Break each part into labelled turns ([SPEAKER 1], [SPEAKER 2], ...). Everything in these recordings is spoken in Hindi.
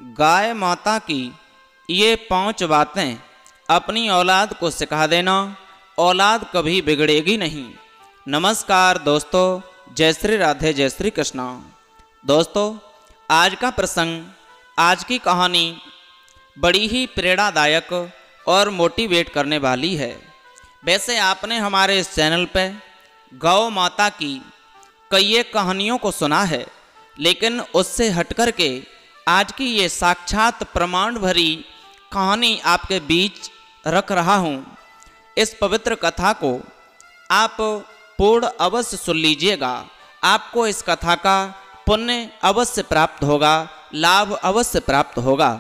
[SPEAKER 1] गाय माता की ये 5 बातें अपनी औलाद को सिखा देना, औलाद कभी बिगड़ेगी नहीं। नमस्कार दोस्तों, जय श्री राधे, जय श्री कृष्णा। दोस्तों, आज का प्रसंग, आज की कहानी बड़ी ही प्रेरणादायक और मोटिवेट करने वाली है। वैसे आपने हमारे इस चैनल पर गौ माता की कई एक कहानियों को सुना है, लेकिन उससे हटकर के आज की ये साक्षात प्रमाण भरी कहानी आपके बीच रख रहा हूँ। इस पवित्र कथा को आप पूर्ण अवश्य सुन लीजिएगा। आपको इस कथा का पुण्य अवश्य प्राप्त होगा, लाभ अवश्य प्राप्त होगा।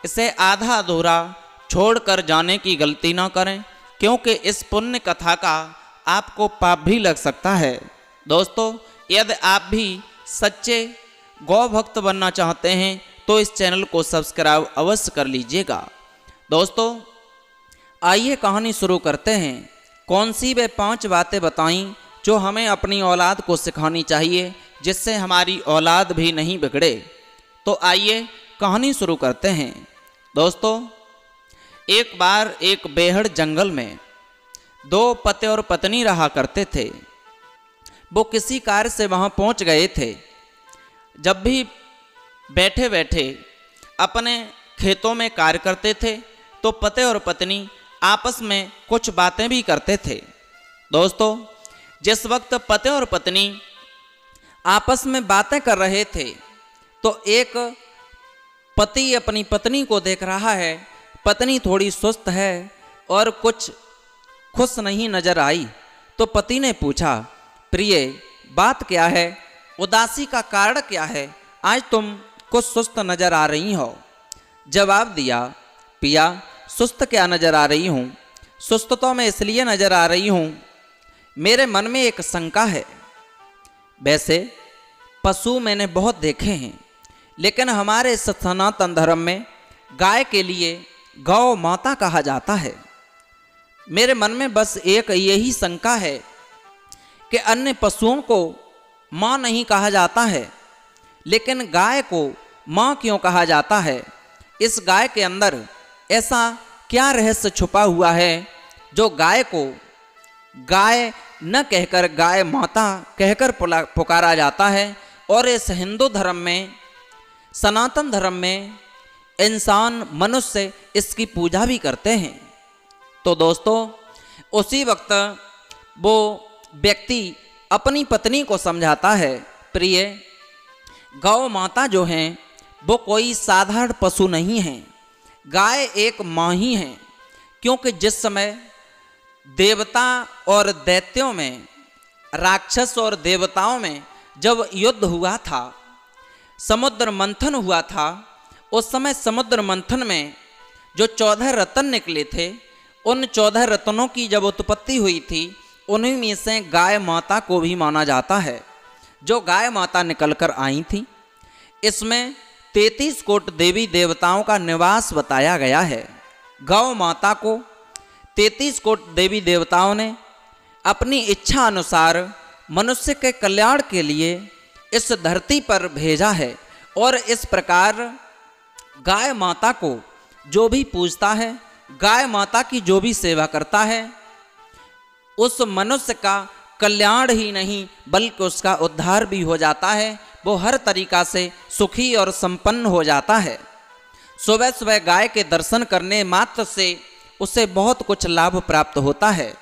[SPEAKER 1] इसे आधा अधूरा छोड़कर जाने की गलती ना करें, क्योंकि इस पुण्य कथा का आपको पाप भी लग सकता है। दोस्तों, यदि आप भी सच्चे गौ भक्त बनना चाहते हैं तो इस चैनल को सब्सक्राइब अवश्य कर लीजिएगा। दोस्तों, आइए कहानी शुरू करते हैं। कौन सी वे 5 बातें बताईं जो हमें अपनी औलाद को सिखानी चाहिए, जिससे हमारी औलाद भी नहीं बिगड़े। तो आइए कहानी शुरू करते हैं। दोस्तों, एक बार एक बेहड़ जंगल में 2 पति और पत्नी रहा करते थे। वो किसी कार्य से वहाँ पहुँच गए थे। जब भी बैठे बैठे अपने खेतों में कार्य करते थे तो पति और पत्नी आपस में कुछ बातें भी करते थे। दोस्तों, जिस वक्त पति और पत्नी आपस में बातें कर रहे थे तो एक पति अपनी पत्नी को देख रहा है। पत्नी थोड़ी सुस्त है और कुछ खुश नहीं नजर आई। तो पति ने पूछा, प्रिय, बात क्या है? उदासी का कारण क्या है? आज तुम कुछ सुस्त नजर आ रही हो। जवाब दिया, पिया, सुस्त क्या नजर आ रही हूँ? सुस्त तो मैं इसलिए नजर आ रही हूँ, मेरे मन में एक शंका है। वैसे पशु मैंने बहुत देखे हैं, लेकिन हमारे सनातन धर्म में गाय के लिए गौ माता कहा जाता है। मेरे मन में बस एक यही शंका है कि अन्य पशुओं को माँ नहीं कहा जाता है, लेकिन गाय को माँ क्यों कहा जाता है? इस गाय के अंदर ऐसा क्या रहस्य छुपा हुआ है जो गाय को गाय न कहकर गाय माता कहकर पुकारा जाता है? और इस हिंदू धर्म में, सनातन धर्म में इंसान, मनुष्य इसकी पूजा भी करते हैं। तो दोस्तों, उसी वक्त वो व्यक्ति अपनी पत्नी को समझाता है, प्रिय, गौ माता जो हैं वो कोई साधारण पशु नहीं है। गाय एक माँ ही है, क्योंकि जिस समय देवता और दैत्यों में, राक्षस और देवताओं में जब युद्ध हुआ था, समुद्र मंथन हुआ था, उस समय समुद्र मंथन में जो 14 रत्न निकले थे, उन 14 रत्नों की जब उत्पत्ति हुई थी, उन्हीं में से गाय माता को भी माना जाता है, जो गाय माता निकलकर आई थी। इसमें 33 कोट देवी देवताओं का निवास बताया गया है। गौ माता को 33 कोट देवी देवताओं ने अपनी इच्छा अनुसार मनुष्य के कल्याण के लिए इस धरती पर भेजा है। और इस प्रकार गाय माता को जो भी पूजता है, गाय माता की जो भी सेवा करता है, उस मनुष्य का कल्याण ही नहीं बल्कि उसका उद्धार भी हो जाता है। वो हर तरीका से सुखी और संपन्न हो जाता है। सुबह सुबह गाय के दर्शन करने मात्र से उसे बहुत कुछ लाभ प्राप्त होता है।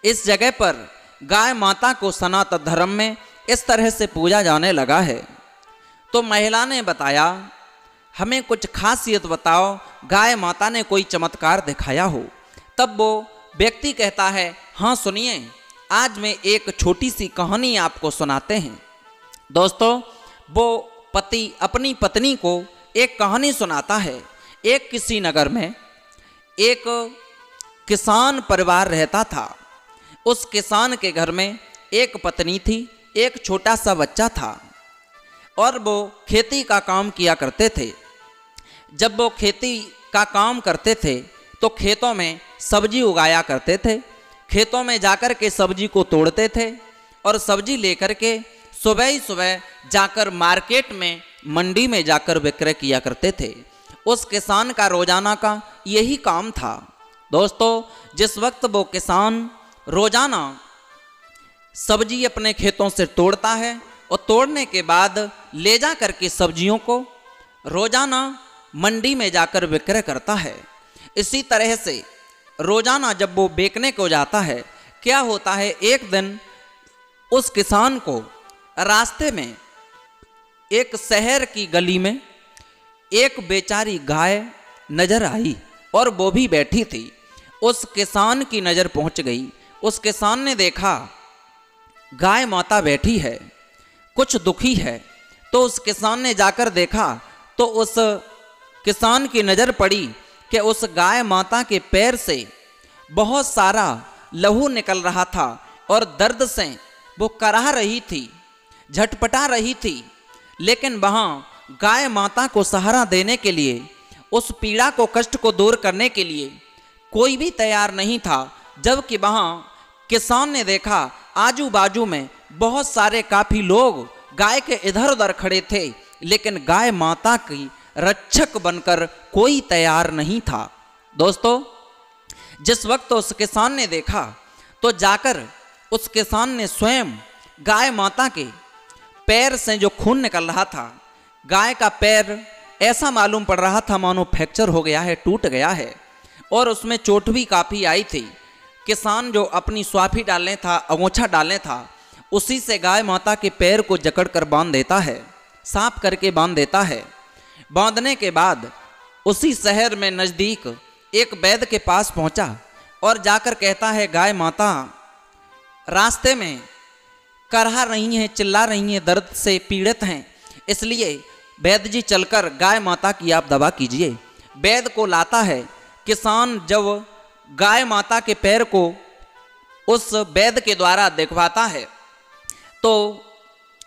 [SPEAKER 1] इस जगह पर गाय माता को सनातन धर्म में इस तरह से पूजा जाने लगा है। तो महिला ने बताया, हमें कुछ खासियत बताओ, गाय माता ने कोई चमत्कार दिखाया हो। तब वो व्यक्ति कहता है, हाँ सुनिए, आज मैं एक छोटी सी कहानी आपको सुनाते हैं। दोस्तों, वो पति अपनी पत्नी को एक कहानी सुनाता है। एक किसी नगर में एक किसान परिवार रहता था। उस किसान के घर में एक पत्नी थी, एक छोटा सा बच्चा था, और वो खेती का काम किया करते थे। जब वो खेती का काम करते थे तो खेतों में सब्जी उगाया करते थे। खेतों में जाकर के सब्जी को तोड़ते थे और सब्जी लेकर के सुबह ही सुबह जाकर मार्केट में मंडी में जाकर विक्रय किया करते थे। उस किसान का रोजाना का यही काम था। दोस्तों, जिस वक्त वो किसान रोजाना सब्जी अपने खेतों से तोड़ता है और तोड़ने के बाद ले जा करके सब्जियों को रोजाना मंडी में जाकर विक्रय करता है। इसी तरह से रोजाना जब वो बेचने को जाता है, क्या होता है, एक दिन उस किसान को रास्ते में एक शहर की गली में एक बेचारी गाय नजर आई और वो भी बैठी थी। उस किसान की नज़र पहुंच गई। उस किसान ने देखा गाय माता बैठी है, कुछ दुखी है, तो उस किसान ने जाकर देखा तो उस किसान की नज़र पड़ी कि उस गाय माता के पैर से बहुत सारा लहू निकल रहा था और दर्द से वो कराह रही थी, झटपटा रही थी। लेकिन वहाँ गाय माता को सहारा देने के लिए, उस पीड़ा को, कष्ट को दूर करने के लिए कोई भी तैयार नहीं था। जबकि वहाँ किसान ने देखा आजू बाजू में बहुत सारे काफ़ी लोग गाय के इधर उधर खड़े थे, लेकिन गाय माता की रक्षक बनकर कोई तैयार नहीं था। दोस्तों, जिस वक्त उस किसान ने देखा तो जाकर उस किसान ने स्वयं गाय माता के पैर से जो खून निकल रहा था, गाय का पैर ऐसा मालूम पड़ रहा था मानो फ्रैक्चर हो गया है, टूट गया है और उसमें चोट भी काफ़ी आई थी। किसान जो अपनी स्वाफी डालने था, अगोछा डालने था, उसी से गाय माता के पैर को जकड़ कर बांध देता है, साफ करके बांध देता है। बांधने के बाद उसी शहर में नज़दीक एक वैद्य के पास पहुंचा और जाकर कहता है, गाय माता रास्ते में करहा रही हैं, चिल्ला रही हैं, दर्द से पीड़ित हैं, इसलिए वैद्य जी चलकर गाय माता की आप दवा कीजिए। वैद्य को लाता है। किसान जब गाय माता के पैर को उस वैद्य के द्वारा दिखवाता है तो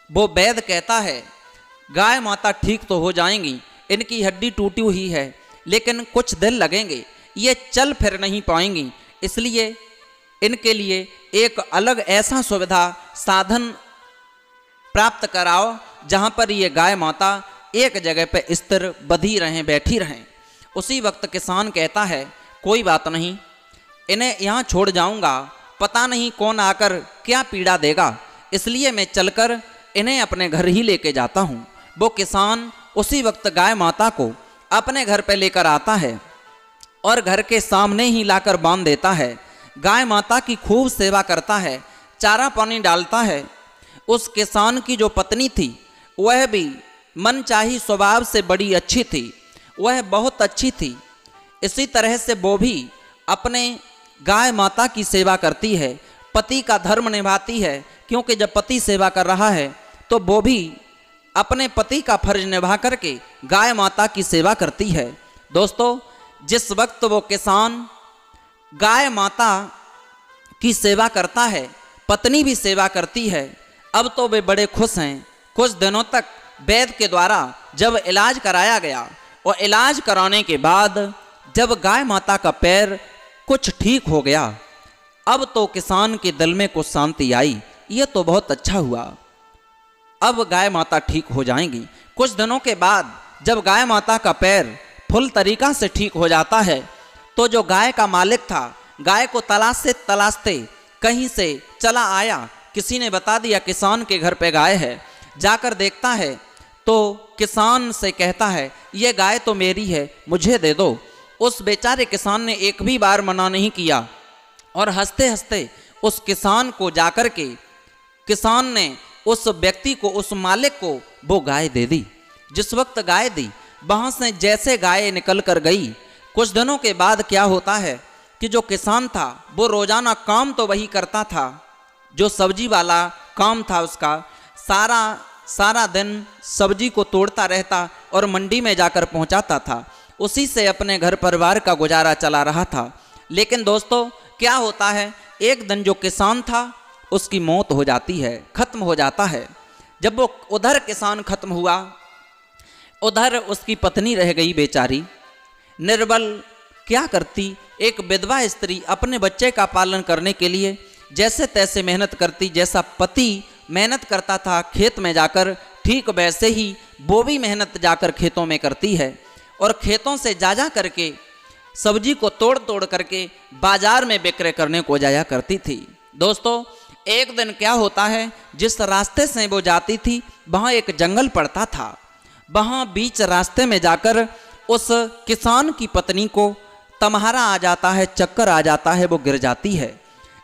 [SPEAKER 1] वो वैद्य कहता है, गाय माता ठीक तो हो जाएंगी, इनकी हड्डी टूटी हुई है, लेकिन कुछ दिन लगेंगे, ये चल फिर नहीं पाएंगी, इसलिए इनके लिए एक अलग ऐसा सुविधा साधन प्राप्त कराओ जहाँ पर ये गाय माता एक जगह पे स्थिर बधी रहें, बैठी रहें। उसी वक्त किसान कहता है, कोई बात नहीं, इन्हें यहाँ छोड़ जाऊँगा, पता नहीं कौन आकर क्या पीड़ा देगा, इसलिए मैं चलकर इन्हें अपने घर ही लेके जाता हूँ। वो किसान उसी वक्त गाय माता को अपने घर पे लेकर आता है और घर के सामने ही लाकर बांध देता है। गाय माता की खूब सेवा करता है, चारा पानी डालता है। उस किसान की जो पत्नी थी वह भी मनचाही स्वभाव से बड़ी अच्छी थी, वह बहुत अच्छी थी। इसी तरह से वो भी अपने गाय माता की सेवा करती है, पति का धर्म निभाती है, क्योंकि जब पति सेवा कर रहा है तो वो भी अपने पति का फर्ज निभा करके गाय माता की सेवा करती है। दोस्तों, जिस वक्त वो किसान गाय माता की सेवा करता है, पत्नी भी सेवा करती है, अब तो वे बड़े खुश हैं। कुछ दिनों तक वैद्य के द्वारा जब इलाज कराया गया और इलाज कराने के बाद जब गाय माता का पैर कुछ ठीक हो गया, अब तो किसान के दिल में कुछ शांति आई, ये तो बहुत अच्छा हुआ, अब गाय माता ठीक हो जाएंगी। कुछ दिनों के बाद जब गाय माता का पैर फुल तरीका से ठीक हो जाता है तो जो गाय का मालिक था, गाय को तलाशते तलाशते कहीं से चला आया, किसी ने बता दिया किसान के घर पे गाय है। जाकर देखता है तो किसान से कहता है, ये गाय तो मेरी है, मुझे दे दो। उस बेचारे किसान ने एक भी बार मना नहीं किया और हंसते हंसते उस किसान को जाकर के किसान ने उस व्यक्ति को, उस मालिक को वो गाय दे दी। जिस वक्त गाय दी, वहाँ से जैसे गाय निकल कर गई, कुछ दिनों के बाद क्या होता है कि जो किसान था वो रोजाना काम तो वही करता था, जो सब्जी वाला काम था उसका, सारा दिन सब्जी को तोड़ता रहता और मंडी में जाकर पहुंचाता था, उसी से अपने घर परिवार का गुजारा चला रहा था। लेकिन दोस्तों, क्या होता है, एक दिन जो किसान था उसकी मौत हो जाती है, खत्म हो जाता है। जब वो उधर किसान खत्म हुआ, उधर उसकी पत्नी रह गई बेचारी, निर्बल, क्या करती। एक विधवा स्त्री अपने बच्चे का पालन करने के लिए जैसे तैसे मेहनत करती, जैसा पति मेहनत करता था खेत में जाकर, ठीक वैसे ही वो भी मेहनत जाकर खेतों में करती है और खेतों से जा करके सब्जी को तोड़ तोड़ करके बाजार में विक्रय करने को जाया करती थी। दोस्तों, एक दिन क्या होता है, जिस रास्ते से वो जाती थी वहाँ एक जंगल पड़ता था। वहाँ बीच रास्ते में जाकर उस किसान की पत्नी को तम्हारा आ जाता है, चक्कर आ जाता है, वो गिर जाती है।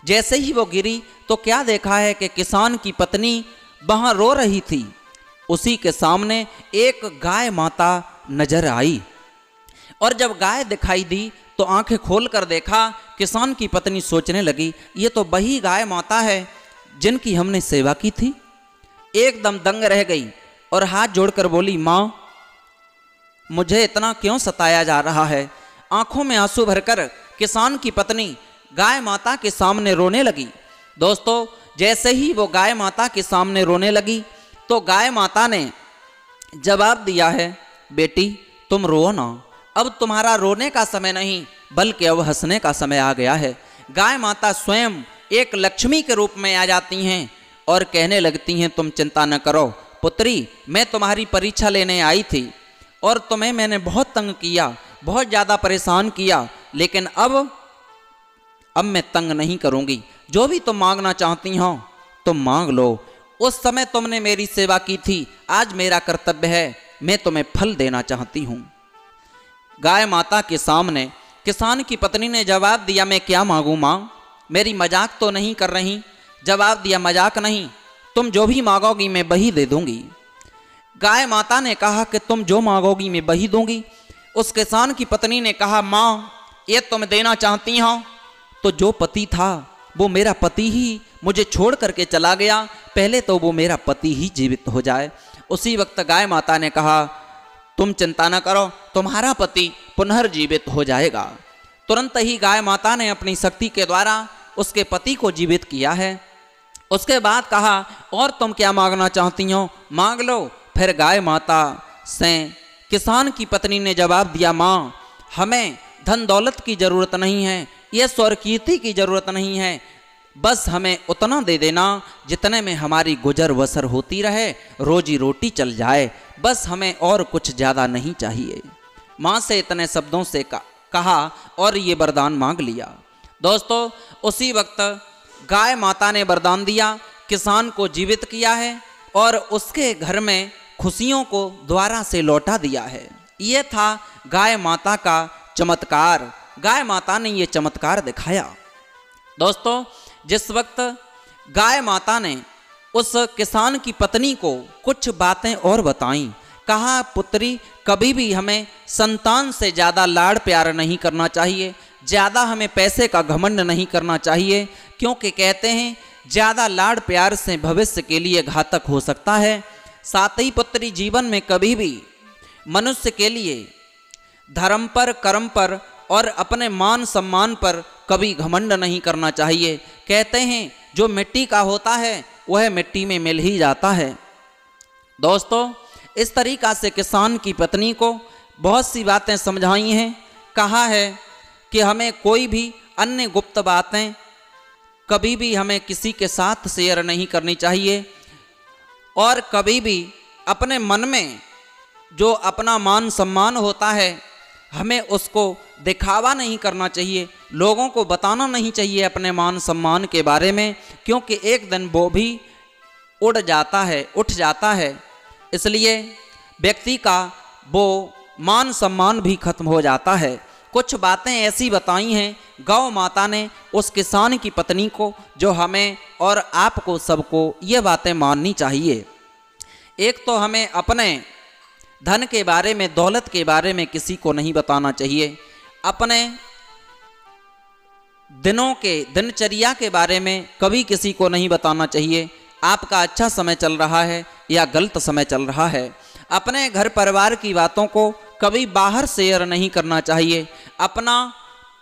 [SPEAKER 1] जैसे ही वो गिरी तो क्या देखा है कि किसान की पत्नी वहाँ रो रही थी। उसी के सामने एक गाय माता नजर आई और जब गाय दिखाई दी तो आंखें खोल कर देखा। किसान की पत्नी सोचने लगी, ये तो वही गाय माता है जिनकी हमने सेवा की थी। एकदम दंग रह गई और हाथ जोड़कर बोली, माँ मुझे इतना क्यों सताया जा रहा है। आंखों में आंसू भरकर किसान की पत्नी गाय माता के सामने रोने लगी। दोस्तों, जैसे ही वो गाय माता के सामने रोने लगी तो गाय माता ने जवाब दिया है, बेटी तुम रो ना, अब तुम्हारा रोने का समय नहीं बल्कि अब हंसने का समय आ गया है। गाय माता स्वयं एक लक्ष्मी के रूप में आ जाती हैं और कहने लगती हैं, तुम चिंता न करो पुत्री, मैं तुम्हारी परीक्षा लेने आई थी और तुम्हें मैंने बहुत तंग किया, बहुत ज़्यादा परेशान किया, लेकिन अब मैं तंग नहीं करूँगी। जो भी तुम मांगना चाहती हो तुम मांग लो। उस समय तुमने मेरी सेवा की थी, आज मेरा कर्तव्य है, मैं तुम्हें फल देना चाहती हूँ। गाय माता के सामने किसान की पत्नी ने जवाब दिया, मैं क्या मांगूँ माँ, मेरी मजाक तो नहीं कर रही। जवाब दिया, मजाक नहीं, तुम जो भी मांगोगी मैं वही दे दूंगी। गाय माता ने कहा कि तुम जो मांगोगी मैं वही दूंगी। उस किसान की पत्नी ने कहा, माँ ये तुम देना चाहती हो तो जो पति था वो मेरा पति ही मुझे छोड़ करके चला गया, पहले तो वो मेरा पति ही जीवित हो जाए। उसी वक्त गाय माता ने कहा, तुम चिंता न करो, तुम्हारा पति पुनर्जीवित हो जाएगा। तुरंत ही गाय माता ने अपनी शक्ति के द्वारा उसके पति को जीवित किया है। उसके बाद कहा, और तुम क्या मांगना चाहती हो, मांग लो। फिर गाय माता से किसान की पत्नी ने जवाब दिया, माँ हमें धन दौलत की ज़रूरत नहीं है, ये स्वर कीर्ति की ज़रूरत नहीं है, बस हमें उतना दे देना जितने में हमारी गुजर बसर होती रहे, रोजी रोटी चल जाए, बस हमें और कुछ ज़्यादा नहीं चाहिए। माँ से इतने शब्दों से कहा और ये वरदान मांग लिया। दोस्तों, उसी वक्त गाय माता ने वरदान दिया, किसान को जीवित किया है और उसके घर में खुशियों को द्वारा से लौटा दिया है। ये था गाय माता का चमत्कार। गाय माता ने ये चमत्कार दिखाया। दोस्तों, जिस वक्त गाय माता ने उस किसान की पत्नी को कुछ बातें और बताईं, कहा, पुत्री कभी भी हमें संतान से ज़्यादा लाड़ प्यार नहीं करना चाहिए, ज़्यादा हमें पैसे का घमंड नहीं करना चाहिए, क्योंकि कहते हैं ज़्यादा लाड़ प्यार से भविष्य के लिए घातक हो सकता है। साथ ही पुत्री जीवन में कभी भी मनुष्य के लिए धर्म पर, कर्म पर और अपने मान सम्मान पर कभी घमंड नहीं करना चाहिए। कहते हैं जो मिट्टी का होता है वह मिट्टी में मिल ही जाता है। दोस्तों, इस तरीक़ा से किसान की पत्नी को बहुत सी बातें समझाई हैं। कहा है कि हमें कोई भी अन्य गुप्त बातें कभी भी हमें किसी के साथ शेयर नहीं करनी चाहिए और कभी भी अपने मन में जो अपना मान सम्मान होता है हमें उसको दिखावा नहीं करना चाहिए, लोगों को बताना नहीं चाहिए अपने मान सम्मान के बारे में, क्योंकि एक दिन वो भी उठ जाता है। इसलिए व्यक्ति का वो मान सम्मान भी खत्म हो जाता है। कुछ बातें ऐसी बताई हैं गौ माता ने उस किसान की पत्नी को, जो हमें और आपको सबको ये बातें माननी चाहिए। एक तो हमें अपने धन के बारे में, दौलत के बारे में किसी को नहीं बताना चाहिए। अपने दिनों के, दिनचर्या के बारे में कभी किसी को नहीं बताना चाहिए। आपका अच्छा समय चल रहा है या गलत समय चल रहा है। अपने घर परिवार की बातों को कभी बाहर शेयर नहीं करना चाहिए। अपना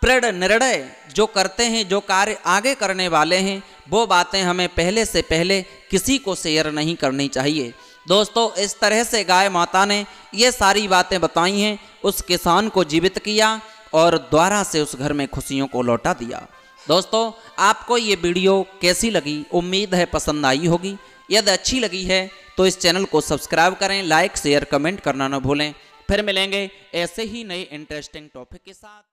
[SPEAKER 1] दृढ़ निर्णय जो करते हैं, जो कार्य आगे करने वाले हैं, वो बातें हमें पहले से पहले किसी को शेयर नहीं करनी चाहिए। दोस्तों, इस तरह से गाय माता ने ये सारी बातें बताई हैं, उस किसान को जीवित किया और द्वारा से उस घर में खुशियों को लौटा दिया। दोस्तों, आपको ये वीडियो कैसी लगी? उम्मीद है पसंद आई होगी। यदि अच्छी लगी है तो इस चैनल को सब्सक्राइब करें, लाइक शेयर कमेंट करना न भूलें। फिर मिलेंगे ऐसे ही नए इंटरेस्टिंग टॉपिक के साथ।